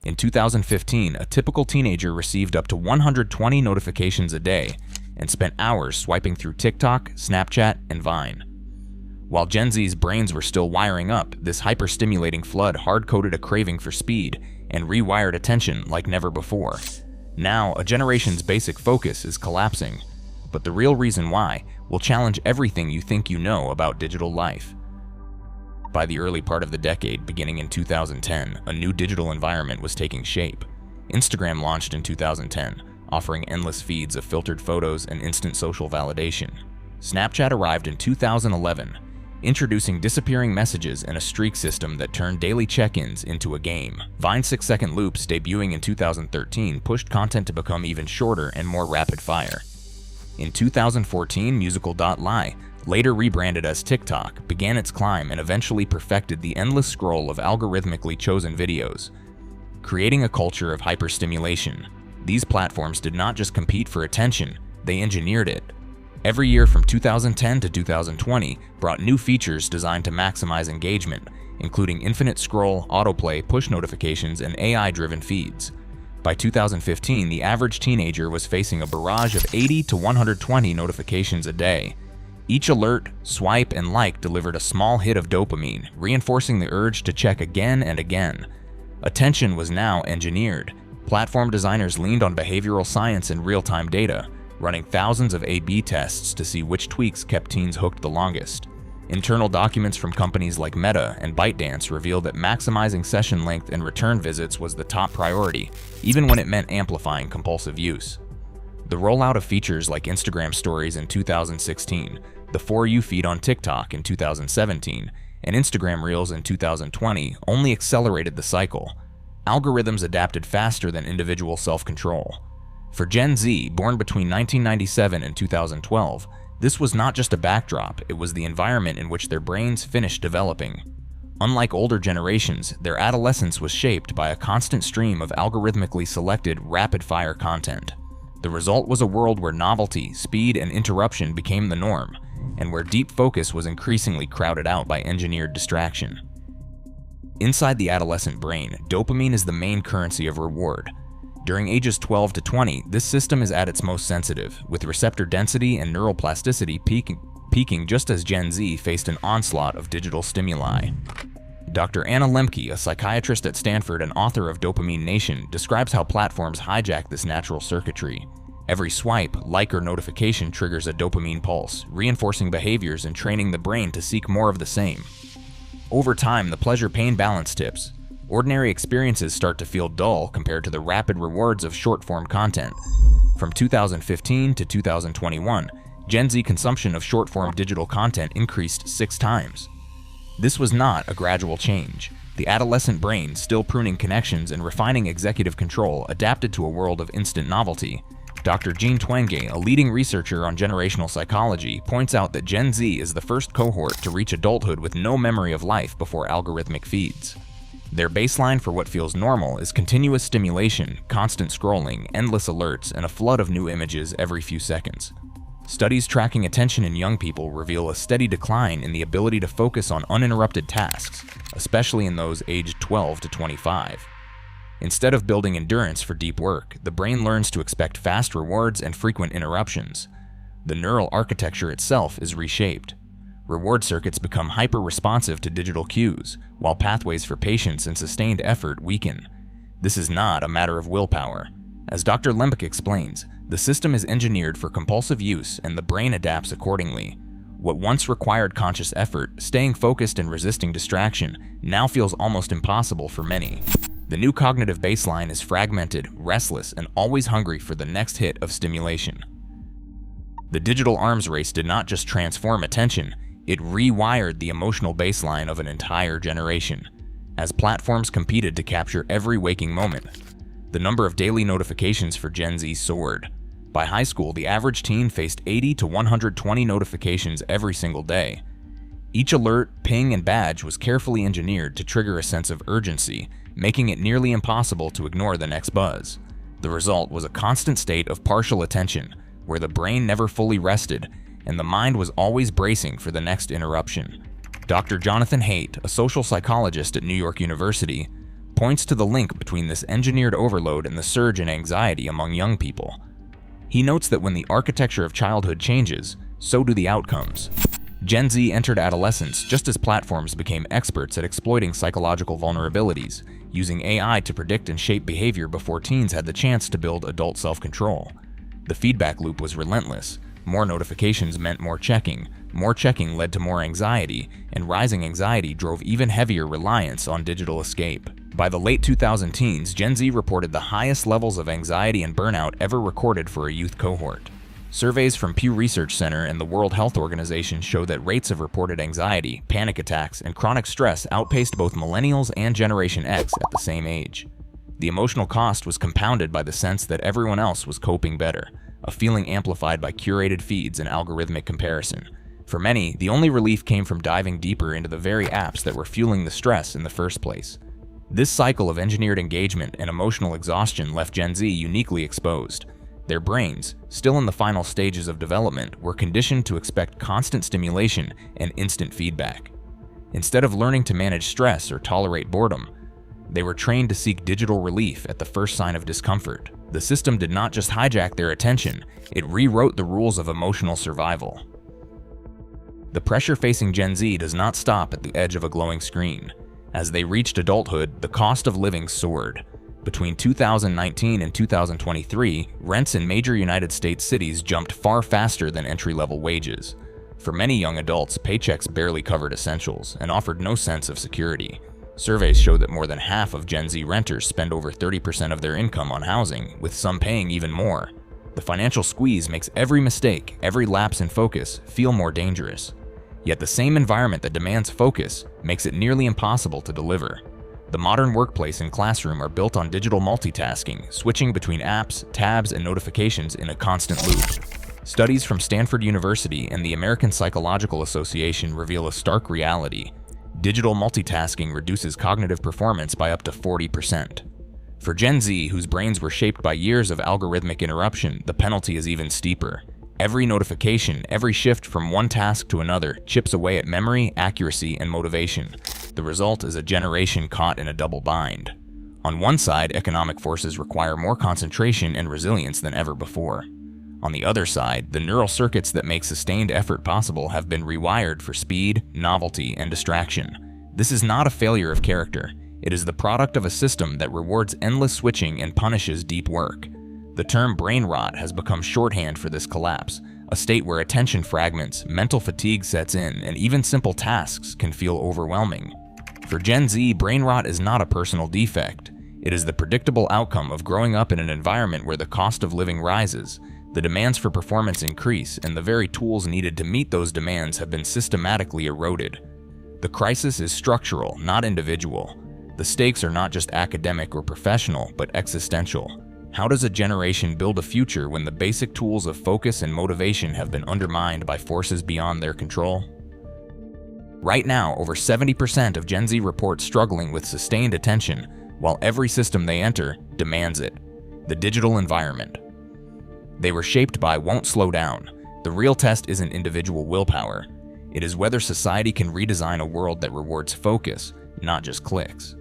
In 2015, a typical teenager received up to 120 notifications a day and spent hours swiping through TikTok, Snapchat, and Vine. While Gen Z's brains were still wiring up, this hyper-stimulating flood hard-coded a craving for speed and rewired attention like never before. Now, a generation's basic focus is collapsing, but the real reason why will challenge everything you think you know about digital life. By the early part of the decade, beginning in 2010, a new digital environment was taking shape. Instagram launched in 2010, offering endless feeds of filtered photos and instant social validation. Snapchat arrived in 2011, introducing disappearing messages and a streak system that turned daily check-ins into a game. Vine's 6-second loops, debuting in 2013, pushed content to become even shorter and more rapid-fire. In 2014, Musical.ly, later rebranded as TikTok, began its climb and eventually perfected the endless scroll of algorithmically chosen videos, creating a culture of hyperstimulation. These platforms did not just compete for attention, they engineered it. Every year from 2010 to 2020 brought new features designed to maximize engagement, including infinite scroll, autoplay, push notifications, and AI-driven feeds. By 2015, the average teenager was facing a barrage of 80 to 120 notifications a day. Each alert, swipe, and like delivered a small hit of dopamine, reinforcing the urge to check again and again. Attention was now engineered. Platform designers leaned on behavioral science and real-time data, running thousands of A/B tests to see which tweaks kept teens hooked the longest. Internal documents from companies like Meta and ByteDance reveal that maximizing session length and return visits was the top priority, even when it meant amplifying compulsive use. The rollout of features like Instagram Stories in 2016, the For You feed on TikTok in 2017, and Instagram Reels in 2020 only accelerated the cycle. Algorithms adapted faster than individual self-control. For Gen Z, born between 1997 and 2012, this was not just a backdrop, it was the environment in which their brains finished developing. Unlike older generations, their adolescence was shaped by a constant stream of algorithmically selected, rapid-fire content. The result was a world where novelty, speed, and interruption became the norm, and where deep focus was increasingly crowded out by engineered distraction. Inside the adolescent brain, dopamine is the main currency of reward. During ages 12 to 20, this system is at its most sensitive, with receptor density and neuroplasticity peaking just as Gen Z faced an onslaught of digital stimuli. Dr. Anna Lembke, a psychiatrist at Stanford and author of Dopamine Nation, describes how platforms hijack this natural circuitry. Every swipe, like, or notification triggers a dopamine pulse, reinforcing behaviors and training the brain to seek more of the same. Over time, the pleasure-pain balance tips. Ordinary experiences start to feel dull compared to the rapid rewards of short-form content. From 2015 to 2021, Gen Z consumption of short-form digital content increased 6 times. This was not a gradual change. The adolescent brain, still pruning connections and refining executive control, adapted to a world of instant novelty. Dr. Jean Twenge, a leading researcher on generational psychology, points out that Gen Z is the first cohort to reach adulthood with no memory of life before algorithmic feeds. Their baseline for what feels normal is continuous stimulation, constant scrolling, endless alerts, and a flood of new images every few seconds. Studies tracking attention in young people reveal a steady decline in the ability to focus on uninterrupted tasks, especially in those aged 12 to 25. Instead of building endurance for deep work, the brain learns to expect fast rewards and frequent interruptions. The neural architecture itself is reshaped. Reward circuits become hyper-responsive to digital cues, while pathways for patience and sustained effort weaken. This is not a matter of willpower. As Dr. Lembke explains, the system is engineered for compulsive use and the brain adapts accordingly. What once required conscious effort, staying focused and resisting distraction, now feels almost impossible for many. The new cognitive baseline is fragmented, restless, and always hungry for the next hit of stimulation. The digital arms race did not just transform attention, it rewired the emotional baseline of an entire generation. As platforms competed to capture every waking moment, the number of daily notifications for Gen Z soared. By high school, the average teen faced 80 to 120 notifications every single day. Each alert, ping, and badge was carefully engineered to trigger a sense of urgency, making it nearly impossible to ignore the next buzz. The result was a constant state of partial attention, where the brain never fully rested, and the mind was always bracing for the next interruption. Dr. Jonathan Haidt, a social psychologist at New York University, points to the link between this engineered overload and the surge in anxiety among young people. He notes that when the architecture of childhood changes, so do the outcomes. Gen Z entered adolescence just as platforms became experts at exploiting psychological vulnerabilities, using AI to predict and shape behavior before teens had the chance to build adult self-control. The feedback loop was relentless. More notifications meant more checking led to more anxiety, and rising anxiety drove even heavier reliance on digital escape. By the late 2010s, Gen Z reported the highest levels of anxiety and burnout ever recorded for a youth cohort. Surveys from Pew Research Center and the World Health Organization show that rates of reported anxiety, panic attacks, and chronic stress outpaced both millennials and Generation X at the same age. The emotional cost was compounded by the sense that everyone else was coping better, a feeling amplified by curated feeds and algorithmic comparison. For many, the only relief came from diving deeper into the very apps that were fueling the stress in the first place. This cycle of engineered engagement and emotional exhaustion left Gen Z uniquely exposed. Their brains, still in the final stages of development, were conditioned to expect constant stimulation and instant feedback. Instead of learning to manage stress or tolerate boredom, they were trained to seek digital relief at the first sign of discomfort. The system did not just hijack their attention, it rewrote the rules of emotional survival. The pressure facing Gen Z does not stop at the edge of a glowing screen. As they reached adulthood, the cost of living soared. Between 2019 and 2023, rents in major United States cities jumped far faster than entry-level wages. For many young adults, paychecks barely covered essentials and offered no sense of security. Surveys show that more than half of Gen Z renters spend over 30% of their income on housing, with some paying even more. The financial squeeze makes every mistake, every lapse in focus, feel more dangerous. Yet the same environment that demands focus makes it nearly impossible to deliver. The modern workplace and classroom are built on digital multitasking, switching between apps, tabs, and notifications in a constant loop. Studies from Stanford University and the American Psychological Association reveal a stark reality. Digital multitasking reduces cognitive performance by up to 40%. For Gen Z, whose brains were shaped by years of algorithmic interruption, the penalty is even steeper. Every notification, every shift from one task to another chips away at memory, accuracy, and motivation. The result is a generation caught in a double bind. On one side, economic forces require more concentration and resilience than ever before. On the other side, the neural circuits that make sustained effort possible have been rewired for speed, novelty, and distraction. This is not a failure of character. It is the product of a system that rewards endless switching and punishes deep work. The term brain rot has become shorthand for this collapse, a state where attention fragments, mental fatigue sets in, and even simple tasks can feel overwhelming. For Gen Z, brain rot is not a personal defect. It is the predictable outcome of growing up in an environment where the cost of living rises, the demands for performance increase, and the very tools needed to meet those demands have been systematically eroded. The crisis is structural, not individual. The stakes are not just academic or professional, but existential. How does a generation build a future when the basic tools of focus and motivation have been undermined by forces beyond their control? Right now, over 70% of Gen Z report struggling with sustained attention, while every system they enter demands it. The digital environment they were shaped by won't slow down. The real test isn't individual willpower. It is whether society can redesign a world that rewards focus, not just clicks.